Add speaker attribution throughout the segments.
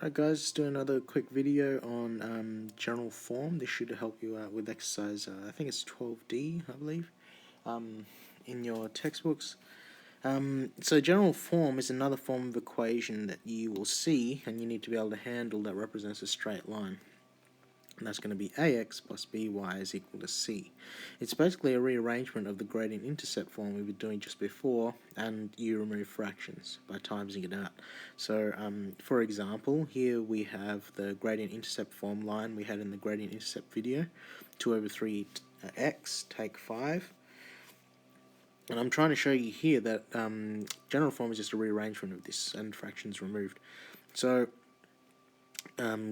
Speaker 1: Alright guys, just doing another quick video on general form. This should help you out with exercise, I think it's 12D, I believe, in your textbooks. So general form is another form of equation that you will see and you need to be able to handle that represents a straight line. And that's going to be ax plus by is equal to c. It's basically a rearrangement of the gradient intercept form we were doing just before, and you remove fractions by timesing it out. So, for example, here we have the gradient intercept form line we had in the gradient intercept video, 2 over 3 x, take 5. And I'm trying to show you here that general form is just a rearrangement of this and fractions removed. So,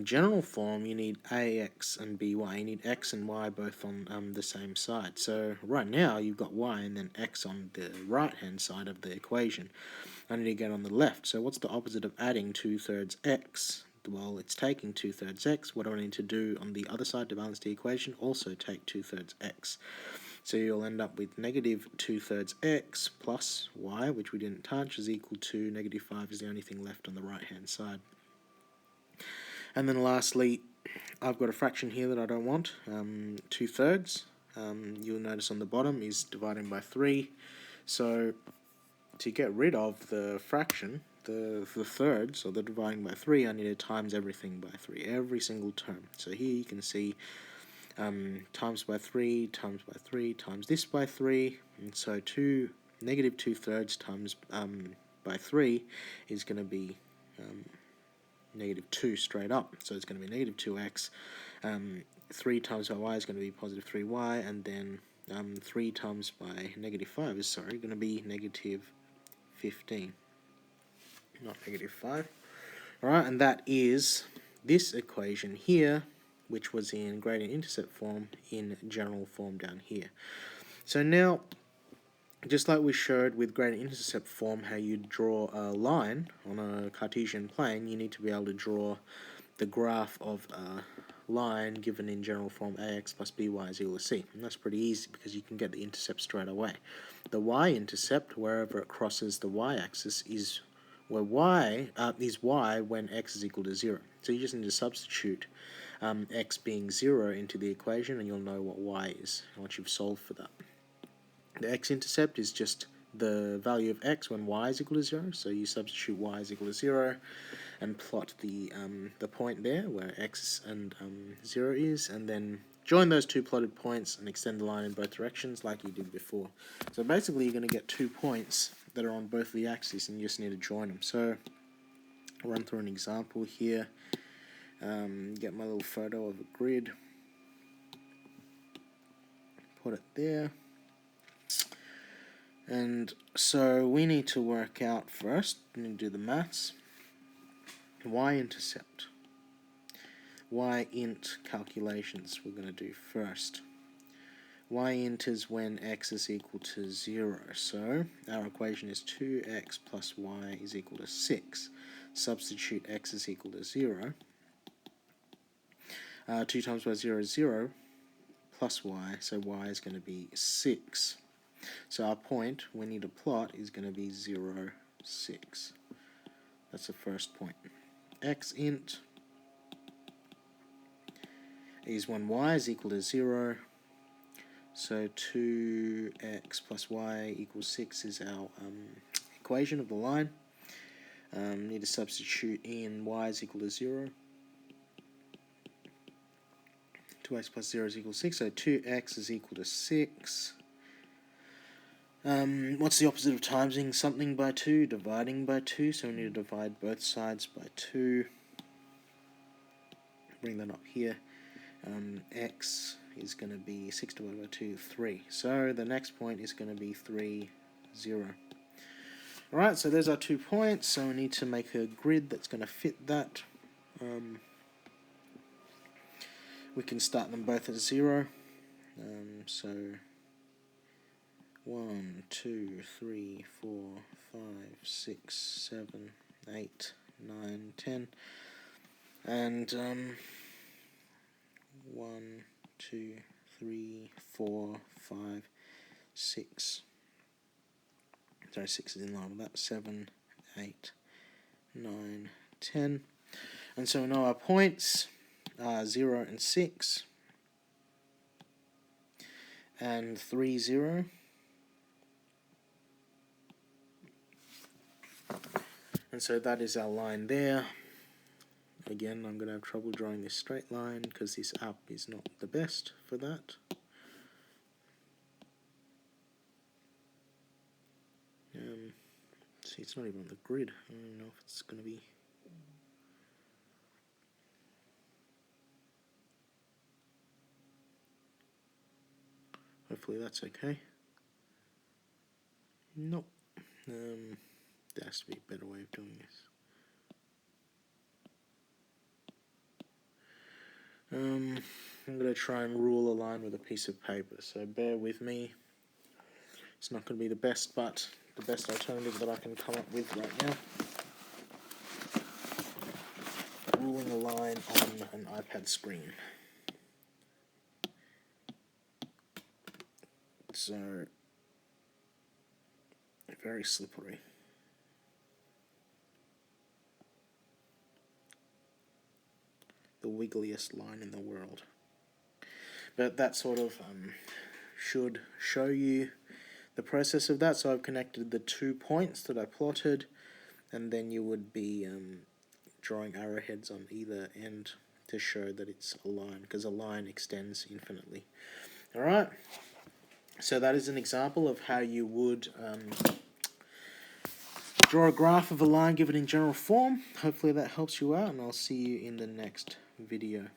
Speaker 1: general form, you need ax and by. You need x and y both on the same side. So right now you've got y and then x on the right hand side of the equation. I need to get on the left. So what's the opposite of adding 2/3 x? Well, it's taking 2/3 x. What do I need to do on the other side to balance the equation? Also take 2/3 x. So you'll end up with negative 2/3 x plus y, which we didn't touch, is equal to negative 5 is the only thing left on the right hand side. And then lastly, I've got a fraction here that I don't want, 2/3. You'll notice on the bottom is dividing by 3. So to get rid of the fraction, the thirds, or the dividing by 3, I need to times everything by 3, every single term. So here you can see times by 3, times by 3, times this by 3, and so negative 2/3 times by 3 is going to be negative 2 straight up, so it's going to be negative 2x. 3 times by y is going to be positive 3y, and then 3 times by negative 5 is going to be negative 15, not negative 5. Alright, and that is this equation here, which was in gradient intercept form, in general form down here. So now, just like we showed with gradient intercept form, how you draw a line on a Cartesian plane, you need to be able to draw the graph of a line given in general form ax plus by is equal to c. And that's pretty easy because you can get the intercept straight away. The y-intercept, wherever it crosses the y-axis, is where y is y when x is equal to 0. So you just need to substitute x being 0 into the equation and you'll know what y is once you've solved for that. The x-intercept is just the value of x when y is equal to 0, so you substitute y is equal to 0 and plot the point there where x and 0 is, and then join those two plotted points and extend the line in both directions like you did before. So basically you're going to get 2 points that are on both the axes and you just need to join them. So I'll run through an example here. Get my little photo of a grid, put it there. And so we need to work out first, we need to do the maths, y-intercept, y-int calculations we're going to do first. Y-int is when x is equal to 0, so our equation is 2x plus y is equal to 6. Substitute x is equal to 0. 2 times by 0 is 0, plus y, so y is going to be 6. So our point we need to plot is going to be 0, 6. That's the first point. X-int is when y is equal to 0. So 2x plus y equals 6 is our equation of the line. Need to substitute in y is equal to 0. 2x plus 0 is equal to 6, so 2x is equal to 6. What's the opposite of timesing something by 2? Dividing by 2, so we need to divide both sides by 2. Bring that up here. X is going to be 6 divided by 2, 3. So the next point is going to be 3, 0. Alright, so there's our 2 points, so we need to make a grid that's going to fit that. We can start them both at 0. So 1, 2, 3, 4, 5, 6, 7, 8, 9, 10. And 1, 2, 3, 4, 5, 6. Sorry, 6 is in line with that. 7, 8, 9, 10. And so we know our points are 0 and 6, and 3, 0. And so that is our line there. Again, I'm going to have trouble drawing this straight line because this up is not the best for that. See, it's not even on the grid. I don't know if it's going to be... Hopefully that's okay. Nope. There has to be a better way of doing this. I'm going to try and rule a line with a piece of paper, so bear with me. It's not going to be the best, but the best alternative that I can come up with right now. Ruling a line on an iPad screen. So, very slippery. The wiggliest line in the world. But that sort of should show you the process of that. So I've connected the 2 points that I plotted, and then you would be drawing arrowheads on either end to show that it's a line, because a line extends infinitely. Alright, so that is an example of how you would draw a graph of a line given in general form. Hopefully that helps you out, and I'll see you in the next video.